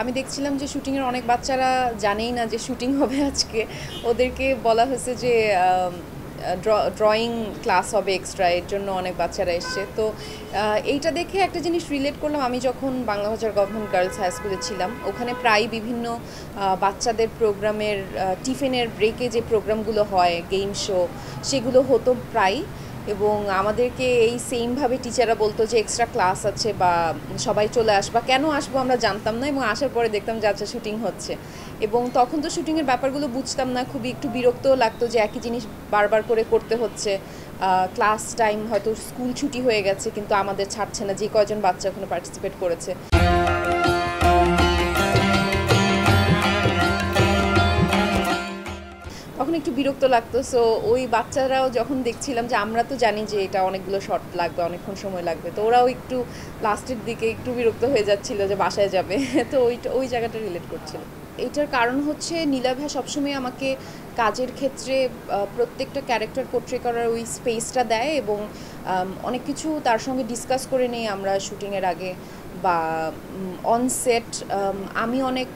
আমি দেখছিলাম যে শুটিংয়ের অনেক বাচ্চারা জানেই না যে শুটিং হবে আজকে। ওদেরকে বলা হয়েছে যে ড্রয়িং ক্লাস হবে এক্সট্রা, এর জন্য অনেক বাচ্চারা এসছে। তো এইটা দেখে একটা জিনিস রিলেট করলাম, আমি যখন বাংলা বাজার গভর্নমেন্ট গার্লস হাই স্কুলে ছিলাম ওখানে প্রায় বিভিন্ন বাচ্চাদের প্রোগ্রামের টিফিনের ব্রেকে যে প্রোগ্রামগুলো হয়, গেম শো, সেগুলো হতো প্রায়। এবং আমাদেরকে এই সেমভাবে টিচাররা বলতো যে এক্সট্রা ক্লাস আছে বা সবাই চলে আসবা, কেন আসবো আমরা জানতাম না, এবং আসার পরে দেখতাম যে আচ্ছা শুটিং হচ্ছে। এবং তখন তো শুটিংয়ের ব্যাপারগুলো বুঝতাম না, খুবই একটু বিরক্তও লাগতো যে একই জিনিস বারবার করে করতে হচ্ছে। ক্লাস টাইম হয়তো স্কুল ছুটি হয়ে গেছে কিন্তু আমাদের ছাড়ছে না, যে কয়জন বাচ্চা ওখানে পার্টিসিপেট করেছে। তখন একটু বিরক্ত লাগতো। সো ওই বাচ্চারাও যখন দেখছিলাম যে আমরা তো জানি যে এটা অনেকগুলো শর্ট লাগবে, অনেকক্ষণ সময় লাগবে, তো ওরাও একটু লাস্টের দিকে একটু বিরক্ত হয়ে যাচ্ছিল যে বাসায় যাবে। তো ওই জায়গাটা রিলেট করছিল। এটার কারণ হচ্ছে নীলা ভাইয়া সবসময় আমাকে কাজের ক্ষেত্রে প্রত্যেকটা ক্যারেক্টার পোট্রে করার ওই স্পেসটা দেয়, এবং অনেক কিছু তার সঙ্গে ডিসকাস করে নিই আমরা শুটিংয়ের আগে বা অন সেট। আমি অনেক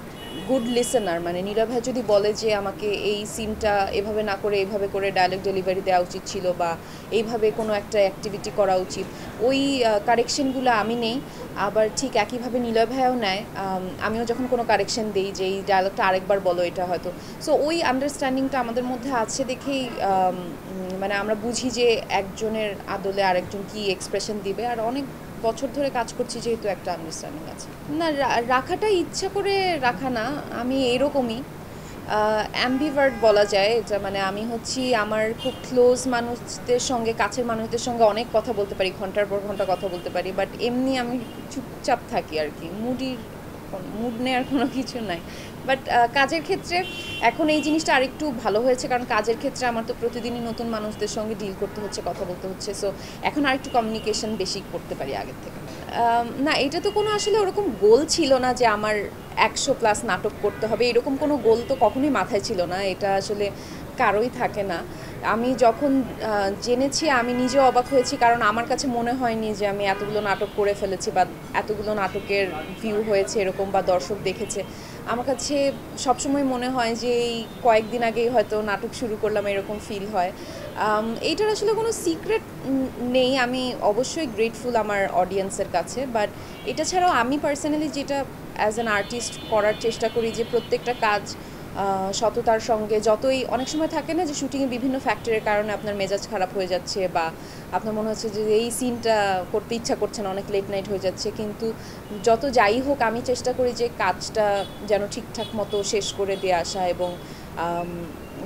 গুড লিসেনার, মানে নীলা ভাই যদি বলে যে আমাকে এই সিনটা এভাবে না করে এইভাবে করে ডায়লগ ডেলিভারি দেওয়া উচিত ছিল বা এইভাবে কোনো একটা অ্যাক্টিভিটি করা উচিত, ওই কারেকশনগুলো আমি নেই। আবার ঠিক একইভাবে নীলা ভাইও নেয়, আমিও যখন কোনো কারেকশন দিই যে এই ডায়লগটা আরেকবার বলো এটা হয়তো। সো ওই আন্ডারস্ট্যান্ডিংটা আমাদের মধ্যে আছে দেখেই মানে আমরা বুঝি যে একজনের আদলে আরেকজন কী এক্সপ্রেশন দিবে। আর অনেক বছর ধরে কাজ করছি যেহেতু একটা আন্ডারস্ট্যান্ডিং আছে। না, রাখাটা ইচ্ছা করে রাখা না, আমি এরকমই অ্যাম্বিভার্ট বলা যায় এটা। মানে আমি হচ্ছি আমার খুব ক্লোজ মানুষদের সঙ্গে, কাছের মানুষদের সঙ্গে অনেক কথা বলতে পারি, ঘন্টার পর ঘন্টা কথা বলতে পারি, বাট এমনি আমি চুপচাপ থাকি আর কি। মুড নেওয়ার কোনো কিছু নাই। বাট কাজের ক্ষেত্রে এখন এই জিনিসটা আরেকটু ভালো হয়েছে, কারণ কাজের ক্ষেত্রে আমার তো প্রতিদিনই নতুন মানুষদের সঙ্গে ডিল করতে হচ্ছে, কথা বলতে হচ্ছে। সো এখন আরেকটু কমিউনিকেশন বেশি করতে পারি আগের থেকে। না, এটা তো কোনো আসলে ওরকম গোল ছিল না যে আমার 100+ নাটক করতে হবে, এরকম কোনো গোল তো কখনোই মাথায় ছিল না, এটা আসলে কারোই থাকে না। আমি যখন জেনেছি আমি নিজেও অবাক হয়েছি, কারণ আমার কাছে মনে হয়নি যে আমি এতগুলো নাটক করে ফেলেছি বা এতগুলো নাটকের ভিউ হয়েছে এরকম বা দর্শক দেখেছে। আমার কাছে সবসময় মনে হয় যে এই কয়েকদিন আগেই হয়তো নাটক শুরু করলাম, এরকম ফিল হয়। এইটার আসলে কোনো সিক্রেট নেই, আমি অবশ্যই গ্রেটফুল আমার অডিয়েন্সের কাছে। বাট এটা ছাড়াও আমি পার্সোনালি যেটা অ্যাজ অ্যান আর্টিস্ট করার চেষ্টা করি যে প্রত্যেকটা কাজ সততার সঙ্গে, যতই অনেক সময় থাকে না যে শুটিংয়ে বিভিন্ন ফ্যাক্টরের কারণে আপনার মেজাজ খারাপ হয়ে যাচ্ছে বা আপনার মনে হচ্ছে যে এই সিনটা করতে ইচ্ছা করছে না, অনেক লেট নাইট হয়ে যাচ্ছে, কিন্তু যত যাই হোক আমি চেষ্টা করি যে কাজটা যেন ঠিকঠাক মতো শেষ করে দিয়ে আসা এবং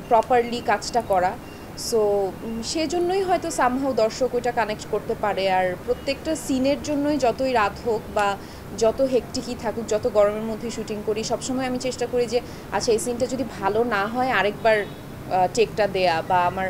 প্রপারলি কাজটা করা। সো সেজন্যই হয়তো সামহাও দর্শক ওইটা কানেক্ট করতে পারে। আর প্রত্যেকটা সিনের জন্যই, যতই রাত হোক বা যত হেকটিকই থাকুক, যত গরমের মধ্যে শুটিং করি, সবসময় আমি চেষ্টা করি যে আচ্ছা এই সিনটা যদি ভালো না হয় আরেকবার টেকটা দেয়া, বা আমার